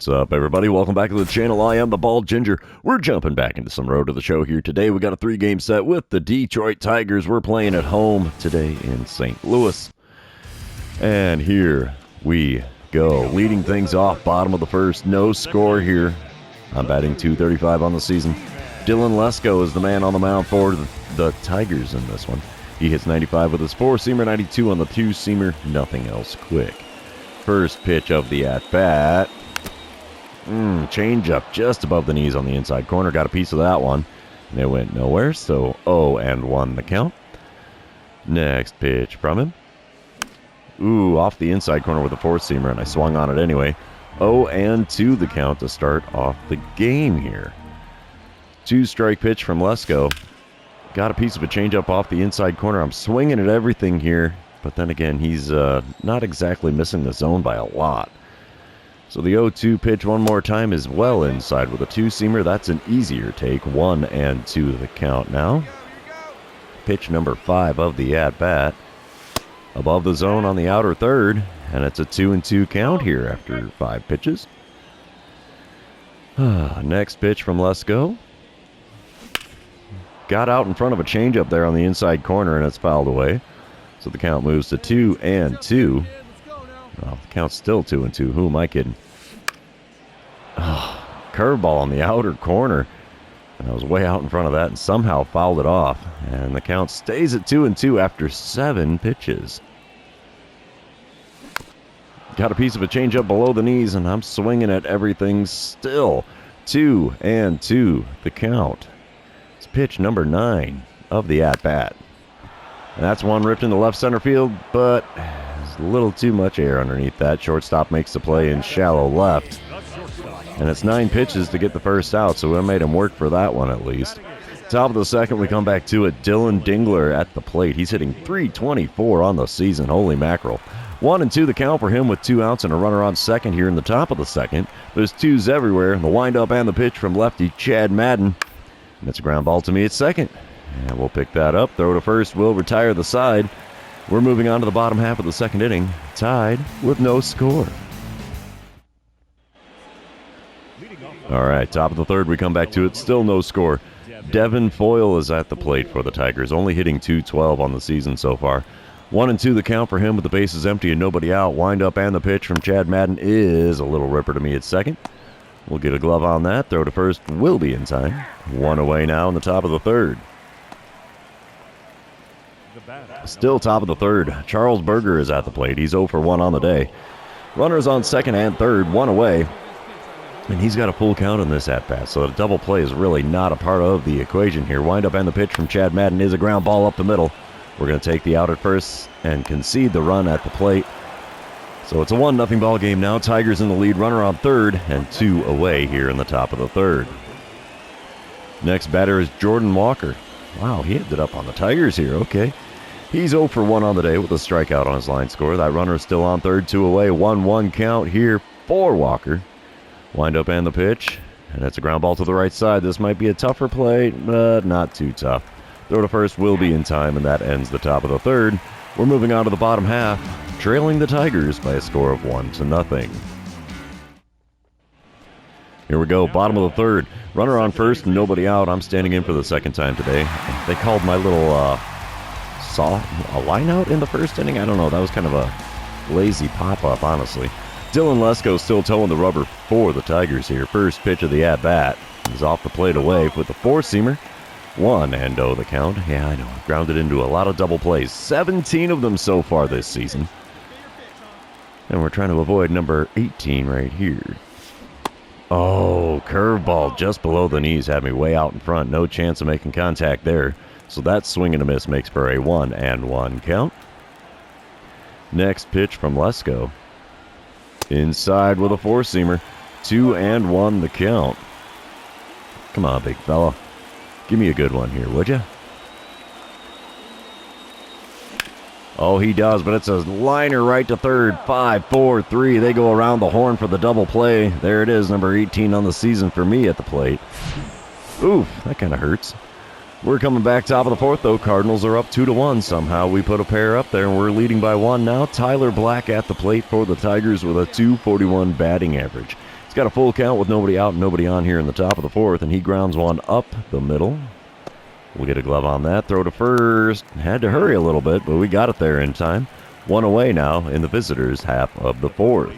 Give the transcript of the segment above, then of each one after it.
What's up, everybody? Welcome back to the channel. I am the Bald Ginger. We're jumping back into some road to the show here today. We got a 3-game set with the Detroit Tigers. We're playing at home today in St. Louis. And here we go. Leading things off, bottom of the first. No score here. I'm batting .235 on the season. Dylan Lesko is the man on the mound for the Tigers in this one. He hits 95 with his 4-seamer, 92 on the 2-seamer. Nothing else quick. First pitch of the at-bat. Change up just above the knees on the inside corner. Got a piece of that one. And it went nowhere, so 0-1 the count. Next pitch from him. Off the inside corner with a 4-seamer, and I swung on it anyway. 0-2 the count to start off the game here. 2-strike pitch from Lesko. Got a piece of a changeup off the inside corner. I'm swinging at everything here, but then again, he's not exactly missing the zone by a lot. So the 0-2 pitch one more time is well inside with a 2-seamer. That's an easier take. 1-2 the count now. Pitch number 5 of the at-bat. Above the zone on the outer third, and it's a 2-2 count here after 5 pitches. Next pitch from Lesko. Got out in front of a changeup there on the inside corner, and it's fouled away. So the count moves to 2-2. Well, the count's still 2-2. Who am I kidding? Curveball on the outer corner. And I was way out in front of that and somehow fouled it off. And the count stays at 2-2 after 7 pitches. Got a piece of a changeup below the knees, and I'm swinging at everything still. 2-2 the count. It's pitch number 9 of the at-bat. And that's one ripped into left center field, but there's a little too much air underneath that. Shortstop makes the play in shallow left. And it's 9 pitches to get the first out, so we made him work for that one at least. Top of the second, we come back to it. Dylan Dingler at the plate. He's hitting .324 on the season. Holy mackerel. 1-2 the count for him with 2 outs and a runner on second here in the top of the second. There's 2s everywhere. The windup and the pitch from lefty Chad Madden. And it's a ground ball to me at second. And we'll pick that up. Throw to first. We'll retire the side. We're moving on to the bottom half of the second inning. Tied with no score. All right, top of the third, we come back to it. Still no score. Devin Foyle is at the plate for the Tigers, only hitting .212 on the season so far. 1-2 the count for him with the bases empty and nobody out. Windup and the pitch from Chad Madden is a little ripper to me at second. We'll get a glove on that. Throw to first will be in time. 1 away now in the top of the third. Still top of the third. Charles Berger is at the plate. He's 0 for 1 on the day. Runners on second and third, 1 away. And he's got a full count in this at-bat, so a double play is really not a part of the equation here. Windup and the pitch from Chad Madden is a ground ball up the middle. We're going to take the out at first and concede the run at the plate. So it's a 1-0 ball game now. Tigers in the lead, runner on third, and 2 away here in the top of the third. Next batter is Jordan Walker. Wow, he ended up on the Tigers here. Okay. He's 0 for 1 on the day with a strikeout on his line score. That runner is still on third, 2 away. 1-1 count here for Walker. Windup and the pitch, and it's a ground ball to the right side. This might be a tougher play, but not too tough. Throw to first will be in time, and that ends the top of the third. We're moving on to the bottom half, trailing the Tigers by a score of 1-0. Here we go, bottom of the third. Runner on first, nobody out. I'm standing in for the second time today. They called my little a line out in the first inning. I don't know. That was kind of a lazy pop-up, honestly. Dylan Lesko still towing the rubber for the Tigers here. First pitch of the at-bat. He's off the plate away with the 4-seamer. 1-0 the count. Yeah, I know. Grounded into a lot of double plays. 17 of them so far this season. And we're trying to avoid number 18 right here. Oh, curveball just below the knees had me way out in front. No chance of making contact there. So that swing and a miss makes for a 1-1 count. Next pitch from Lesko. Inside with a 4-seamer. 2-1 the count. Come on, big fella. Give me a good one here, would you? Oh, he does, but it's a liner right to third. 5-4-3. They go around the horn for the double play. There it is, number 18 on the season for me at the plate. Oof, that kind of hurts. We're coming back top of the fourth, though. Cardinals are up 2-1. Somehow we put a pair up there, and we're leading by 1 now. Tyler Black at the plate for the Tigers with a .241 batting average. He's got a full count with nobody out and nobody on here in the top of the fourth, and he grounds one up the middle. We'll get a glove on that. Throw to first. Had to hurry a little bit, but we got it there in time. One away now in the visitors' half of the fourth.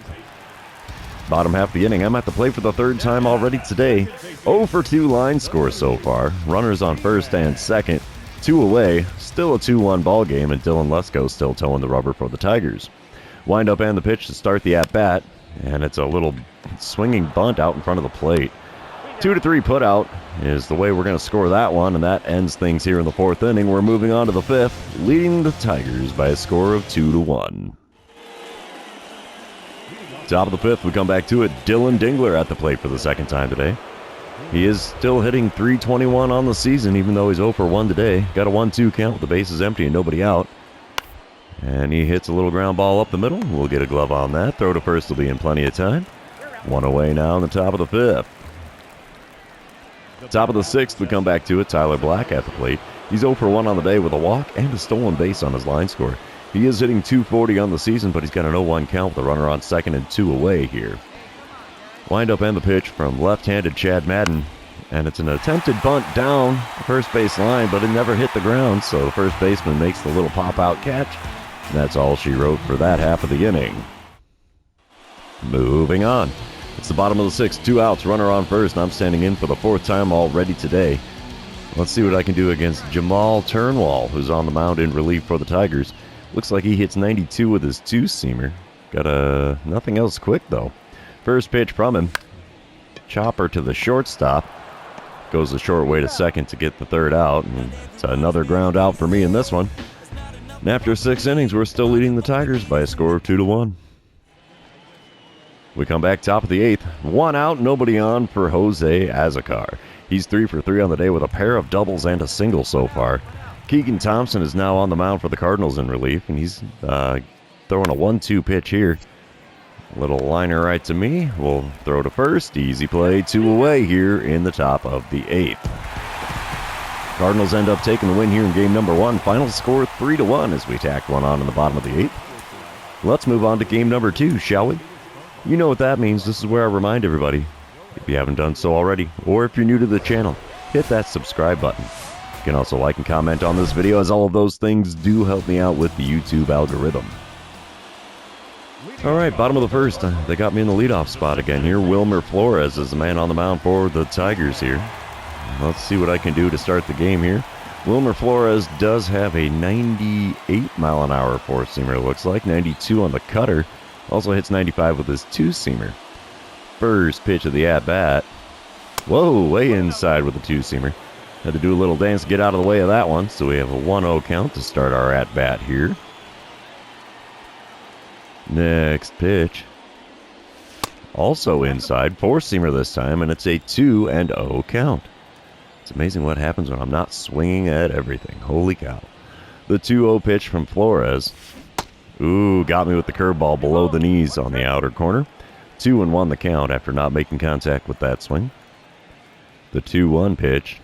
Bottom half of the inning, I'm at the plate for the third time already today. 0 for 2 line score so far. Runners on first and second. 2 away. Still a 2-1 ball game, and Dylan Lesko still towing the rubber for the Tigers. Wind up and the pitch to start the at-bat, and it's a little swinging bunt out in front of the plate. 2-3 put out is the way we're going to score that one, and that ends things here in the fourth inning. We're moving on to the fifth, leading the Tigers by a score of 2-1. Top of the fifth, we come back to it. Dylan Dingler at the plate for the second time today. He is still hitting .321 on the season, even though he's 0 for 1 today. Got a 1-2 count with the bases empty and nobody out. And he hits a little ground ball up the middle. We'll get a glove on that. Throw to first will be in plenty of time. One away now in the top of the fifth. Top of the sixth, we come back to it. Tyler Black at the plate. He's 0 for 1 on the day with a walk and a stolen base on his line score. He is hitting .240 on the season, but he's got an 0-1 count with a runner on second and 2 away here. Wind up and the pitch from left-handed Chad Madden. And it's an attempted bunt down the first base line, but it never hit the ground, so the first baseman makes the little pop-out catch. And that's all she wrote for that half of the inning. Moving on. It's the bottom of the sixth, 2 outs, runner on first, and I'm standing in for the fourth time already today. Let's see what I can do against Jamal Turnwall, who's on the mound in relief for the Tigers. Looks like he hits 92 with his two-seamer. Got nothing else quick, though. First pitch from him. Chopper to the shortstop. Goes the short way to second to get the third out. And it's another ground out for me in this one. And after 6 innings, we're still leading the Tigers by a score of 2-1. We come back top of the eighth. 1 out, nobody on for Jose Azocar. He's 3 for 3 on the day with a pair of doubles and a single so far. Keegan Thompson is now on the mound for the Cardinals in relief, and he's throwing a 1-2 pitch here. A little liner right to me. We'll throw to first. Easy play, 2 away here in the top of the eighth. Cardinals end up taking the win here in game number 1. Final score 3-1 as we tacked one on in the bottom of the eighth. Let's move on to game number 2, shall we? You know what that means. This is where I remind everybody, if you haven't done so already, or if you're new to the channel, hit that subscribe button. You can also like and comment on this video, as all of those things do help me out with the YouTube algorithm. Alright, bottom of the first. They got me in the leadoff spot again here. Wilmer Flores is the man on the mound for the Tigers here. Let's see what I can do to start the game here. Wilmer Flores does have a 98-mile-an-hour four-seamer, it looks like. 92 on the cutter. Also hits 95 with his two-seamer. First pitch of the at-bat. Whoa, way inside with the two-seamer. Had to do a little dance to get out of the way of that one, so we have a 1-0 count to start our at-bat here. Next pitch. Also inside, four-seamer this time, and it's a 2-0 count. It's amazing what happens when I'm not swinging at everything. Holy cow. The 2-0 pitch from Flores. Ooh, got me with the curveball below the knees on the outer corner. 2-1 the count after not making contact with that swing. The 2-1 pitch.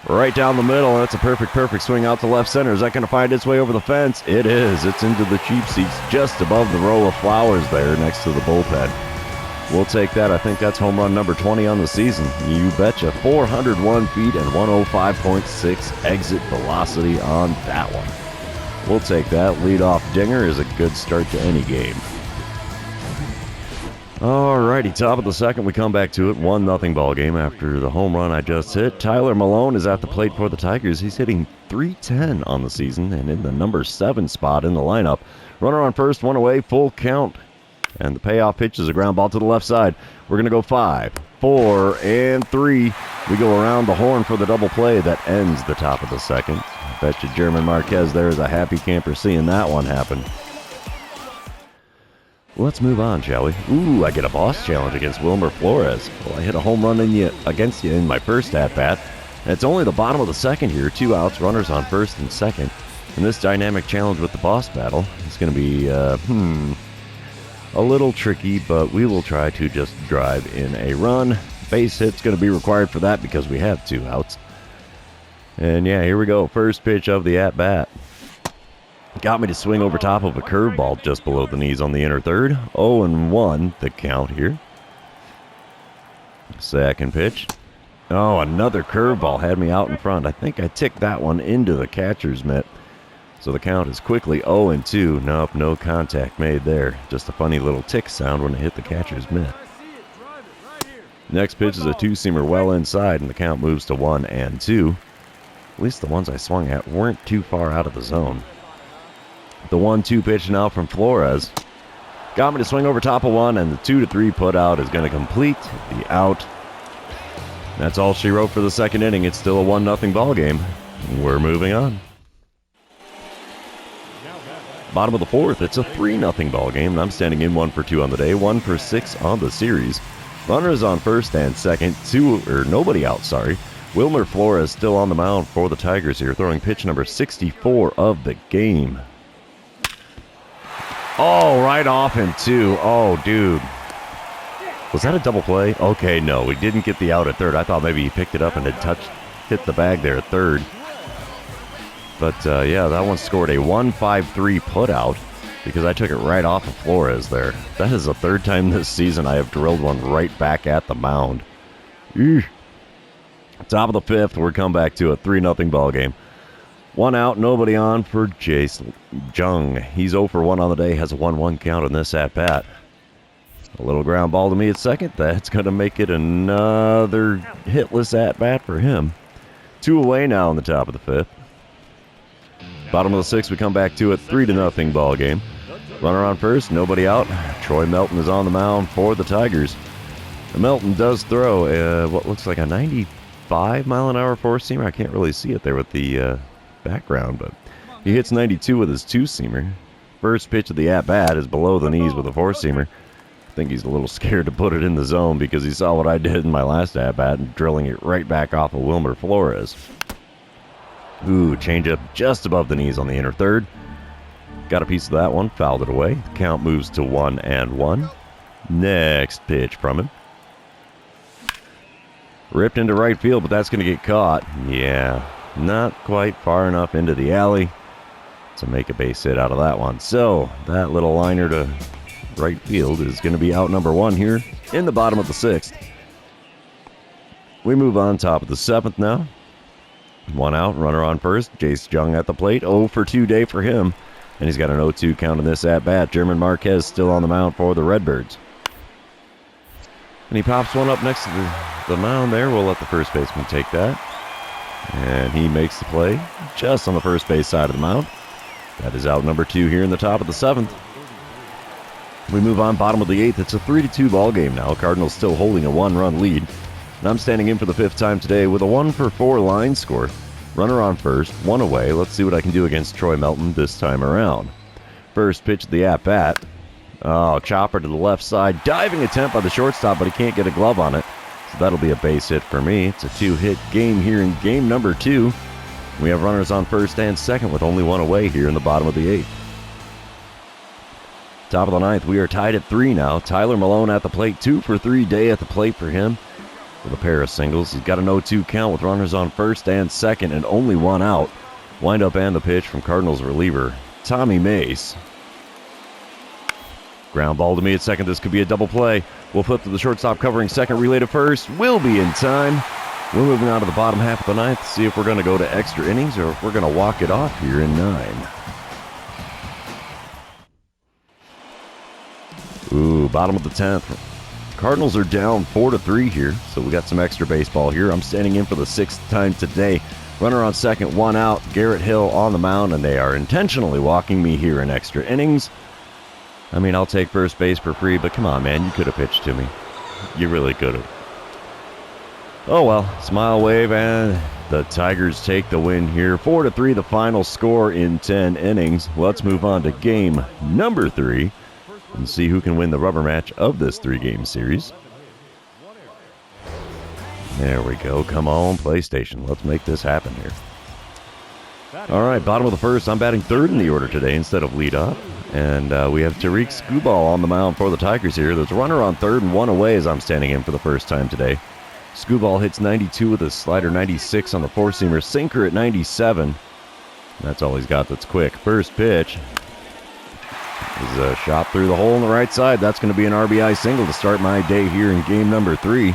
Right down the middle, and that's a perfect swing out to left center. Is that going to find its way over the fence? It is. It's into the cheap seats just above the row of flowers there next to the bullpen. We'll take that. I think that's home run number 20 on the season. You betcha. 401 feet and 105.6 exit velocity on that one. We'll take that. Leadoff dinger is a good start to any game. Alrighty, top of the second, we come back to it. 1-0 ball game after the home run I just hit. Tyler Malone is at the plate for the Tigers. He's hitting .310 on the season and in the number 7 spot in the lineup. Runner on first, 1 away, full count. And the payoff pitch is a ground ball to the left side. We're going to go 5, 4, and 3. We go around the horn for the double play that ends the top of the second. I bet you German Marquez there is a happy camper seeing that one happen. Let's move on, shall we? Ooh, I get a boss challenge against Wilmer Flores. Well, I hit a home run against you in my first at-bat. And it's only the bottom of the second here. 2 outs, runners on first and second. And this dynamic challenge with the boss battle is going to be, a little tricky, but we will try to just drive in a run. Base hit's going to be required for that because we have 2 outs. And yeah, here we go. First pitch of the at-bat. Got me to swing over top of a curveball just below the knees on the inner third. 0-1 the count here. Second pitch. Oh, another curveball had me out in front. I think I ticked that one into the catcher's mitt. So the count is quickly 0-2. Nope, no contact made there. Just a funny little tick sound when it hit the catcher's mitt. Next pitch is a two-seamer well inside, and the count moves to 1-2. At least the ones I swung at weren't too far out of the zone. The 1-2 pitch now from Flores. Got me to swing over top of one, and the 2-3 put out is going to complete the out. That's all she wrote for the second inning. It's still a 1-0 ball game. We're moving on. Bottom of the fourth, it's a 3-0 ball game, and I'm standing in 1 for 2 on the day, 1 for 6 on the series. Runners on first and second, nobody out, sorry. Wilmer Flores still on the mound for the Tigers here, throwing pitch number 64 of the game. Oh, right off in 2. Oh, dude. Was that a double play? Okay, no, we didn't get the out at third. I thought maybe he picked it up and had hit the bag there at third. But, yeah, that one scored a 1-5-3 putout because I took it right off of Flores there. That is the third time this season I have drilled one right back at the mound. Eesh. Top of the fifth, we're come back to a 3-0 ball game. 1 out, nobody on for Jace Jung. He's 0 for 1 on the day, has a 1-1 count in this at-bat. A little ground ball to me at second. That's going to make it another hitless at-bat for him. 2 away now in the top of the fifth. Bottom of the sixth, we come back to a 3-0 ball game. Runner on first, nobody out. Troy Melton is on the mound for the Tigers. Melton does throw what looks like a 95-mile-an-hour four-seamer. I can't really see it there with the background, but he hits 92 with his two-seamer. First pitch of the at-bat is below the knees with a four-seamer. I think he's a little scared to put it in the zone because he saw what I did in my last at-bat and drilling it right back off of Wilmer Flores. Ooh, changeup just above the knees on the inner third. Got a piece of that one, fouled it away. The count moves to 1-1. Next pitch from him. Ripped into right field, but that's going to get caught. Yeah, not quite far enough into the alley to make a base hit out of that one. So, that little liner to right field is going to be out number 1 here in the bottom of the sixth. We move on top of the seventh now. 1 out, runner on first. Jace Jung at the plate. 0 for 2 day for him. And he's got an 0-2 count in this at-bat. German Marquez still on the mound for the Redbirds. And he pops one up next to the mound there. We'll let the first baseman take that. And he makes the play just on the first base side of the mound. That is out number 2 here in the top of the seventh. We move on, bottom of the eighth. It's a 3-2 ball game now. Cardinals still holding a 1-run lead. And I'm standing in for the 5th time today with a 1 for 4 line score. Runner on first, 1 away. Let's see what I can do against Troy Melton this time around. First pitch of the at-bat. Oh, chopper to the left side. Diving attempt by the shortstop, but he can't get a glove on it. So that'll be a base hit for me. It's a 2-hit game here in game number 2. We have runners on first and second with only 1 away here in the bottom of the 8th. Top of the 9th, we are tied at 3 now. Tyler Malone at the plate, 2 for 3 day at the plate for him with a pair of singles. He's got an 0-2 count with runners on first and second and only 1 out. Wind up and the pitch from Cardinals reliever Tommy Mace. Ground ball to me at second. This could be a double play. We'll flip to the shortstop covering second, relay to first. We'll be in time. We're moving on to the bottom half of the 9th to see if we're going to go to extra innings or if we're going to walk it off here in 9. Ooh, bottom of the 10th. Cardinals are down 4-3 here, so we got some extra baseball here. I'm standing in for the 6th time today. Runner on second, 1 out. Garrett Hill on the mound, and they are intentionally walking me here in extra innings. I mean, I'll take first base for free, but come on, man, you could have pitched to me. You really could have. Oh well, smile wave, and the Tigers take the win here. 4-3, the final score in 10 innings. Let's move on to game number 3 and see who can win the rubber match of this 3-game series. There we go. Come on, PlayStation. Let's make this happen here. All right, bottom of the first. I'm batting third in the order today instead of leadoff. And we have Tariq Skubal on the mound for the Tigers here. There's a runner on third and 1 away as I'm standing in for the first time today. Skubal hits 92 with a slider, 96 on the four-seamer, sinker at 97. That's all he's got that's quick. First pitch is a shot through the hole on the right side. That's going to be an RBI single to start my day here in game number 3.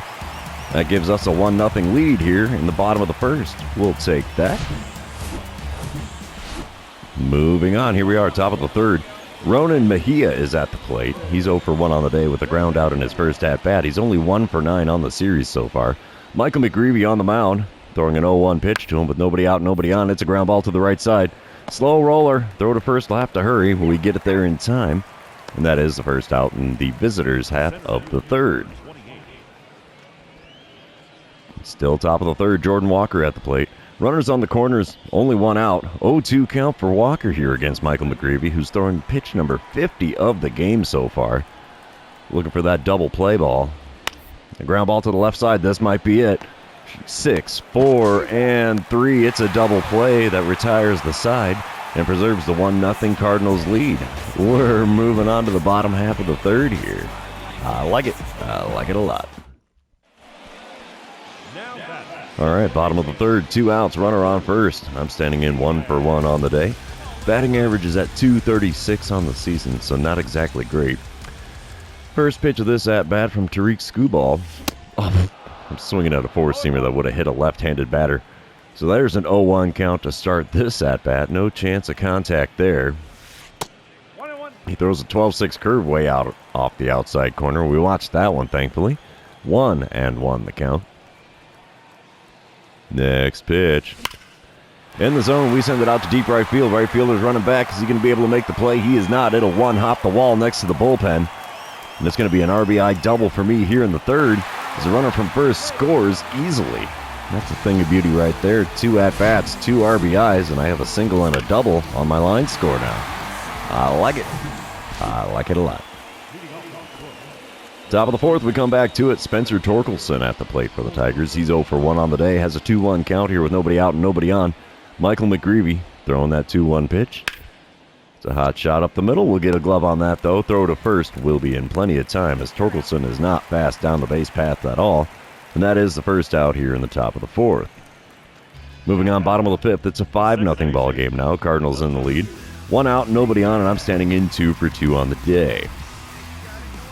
That gives us a 1-0 lead here in the bottom of the first. We'll take that. Moving on, here we are, top of the third. Ronan Mejia is at the plate. He's 0 for 1 on the day with a ground out in his first at-bat. He's only 1 for 9 on the series so far. Michael McGreevy on the mound, throwing an 0-1 pitch to him with nobody out, nobody on. It's a ground ball to the right side. Slow roller, throw to first, will have to hurry. Will we get it there in time? And that is the first out in the visitors' half of the third. Still top of the third, Jordan Walker at the plate. Runners on the corners, only 1 out. 0-2 count for Walker here against Michael McGreevy, who's throwing pitch number 50 of the game so far. Looking for that double play ball. A ground ball to the left side, this might be it. 6, 4, and 3. It's a double play that retires the side and preserves the 1-0 Cardinals lead. We're moving on to the bottom half of the third here. I like it. I like it a lot. All right, bottom of the third, 2 outs, runner on first. I'm standing in 1 for 1 on the day. Batting average is at .236 on the season, so not exactly great. First pitch of this at-bat from Tariq Skubal. Oh, I'm swinging at a four-seamer that would have hit a left-handed batter. So there's an 0-1 count to start this at-bat. No chance of contact there. He throws a 12-6 curve way out off the outside corner. We watched that one, thankfully. 1-1 the count. Next pitch. In the zone, we send it out to deep right field. Right fielder's running back. Is he going to be able to make the play? He is not. It'll one-hop the wall next to the bullpen. And it's going to be an RBI double for me here in the third, as the runner from first scores easily. That's a thing of beauty right there. 2 at-bats, 2 RBIs, and I have a single and a double on my line score now. I like it. I like it a lot. Top of the fourth, we come back to it. Spencer Torkelson at the plate for the Tigers. He's 0 for 1 on the day. Has a 2-1 count here with nobody out and nobody on. Michael McGreevy throwing that 2-1 pitch. It's a hot shot up the middle. We'll get a glove on that, though. Throw to first will be in plenty of time, as Torkelson is not fast down the base path at all. And that is the first out here in the top of the fourth. Moving on, bottom of the fifth. It's a 5-0 ball game now. Cardinals in the lead. 1 out, nobody on, and I'm standing in 2 for 2 on the day.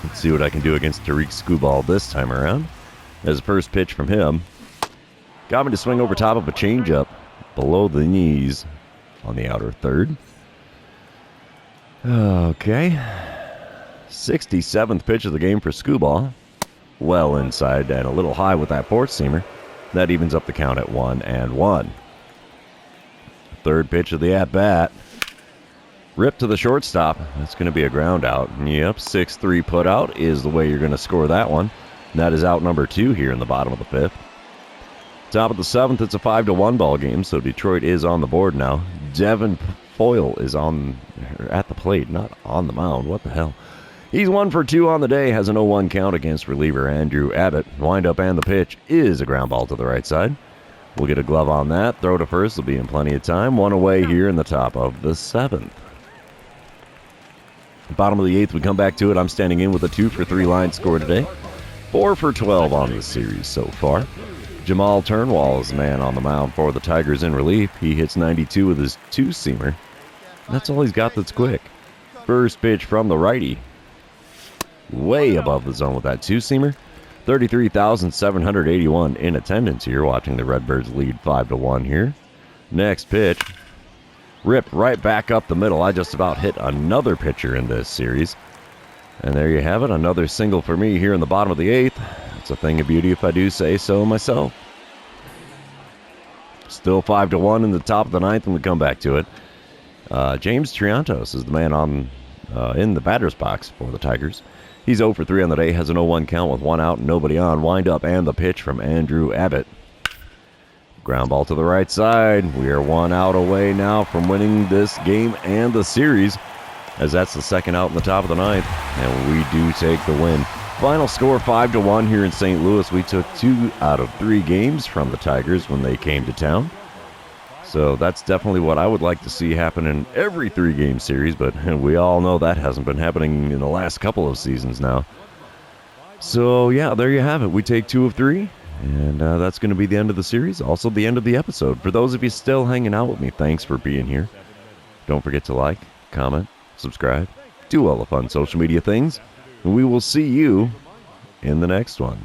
Let's see what I can do against Tariq Skubal this time around. As the first pitch from him. Got me to swing over top of a changeup below the knees on the outer third. Okay. 67th pitch of the game for Skubal. Well inside and a little high with that fourth-seamer. That evens up the count at 1-1. Third pitch of the at-bat. Rip to the shortstop. That's going to be a ground out. Yep, 6-3 put out is the way you're going to score that one. And that is out number 2 here in the bottom of the fifth. Top of the seventh, it's a 5-1 ball game, so Detroit is on the board now. Devin Foyle is at the plate, not on the mound. What the hell? He's 1 for 2 on the day, has an 0-1 count against reliever Andrew Abbott. Windup and the pitch is a ground ball to the right side. We'll get a glove on that. Throw to first will be in plenty of time. 1 away here in the top of the seventh. Bottom of the eighth, we come back to it. I'm standing in with a 2 for 3 line score today. 4 for 12 on the series so far. Jamal Turnwall is the man on the mound for the Tigers in relief. He hits 92 with his 2-seamer. That's all he's got that's quick. First pitch from the righty. Way above the zone with that 2-seamer. 33,781 in attendance here, watching the Redbirds lead 5-1 here. Next pitch. Ripped right back up the middle. I just about hit another pitcher in this series. And there you have it. Another single for me here in the bottom of the eighth. It's a thing of beauty if I do say so myself. Still 5-1 in the top of the ninth when we come back to it. James Triantos is the man in the batter's box for the Tigers. He's 0 for 3 on the day. Has an 0-1 count with 1 out and nobody on. Wind up and the pitch from Andrew Abbott. Ground ball to the right side. We are 1 out away now from winning this game and the series, as that's the second out in the top of the ninth, and we do take the win. Final score 5-1 here in St. Louis. We took 2 out of 3 games from the Tigers when they came to town. So that's definitely what I would like to see happen in every 3-game series, but we all know that hasn't been happening in the last couple of seasons now. So yeah, there you have it. We take 2 of 3. And that's going to be the end of the series, also the end of the episode. For those of you still hanging out with me, thanks for being here. Don't forget to like, comment, subscribe, do all the fun social media things. And we will see you in the next one.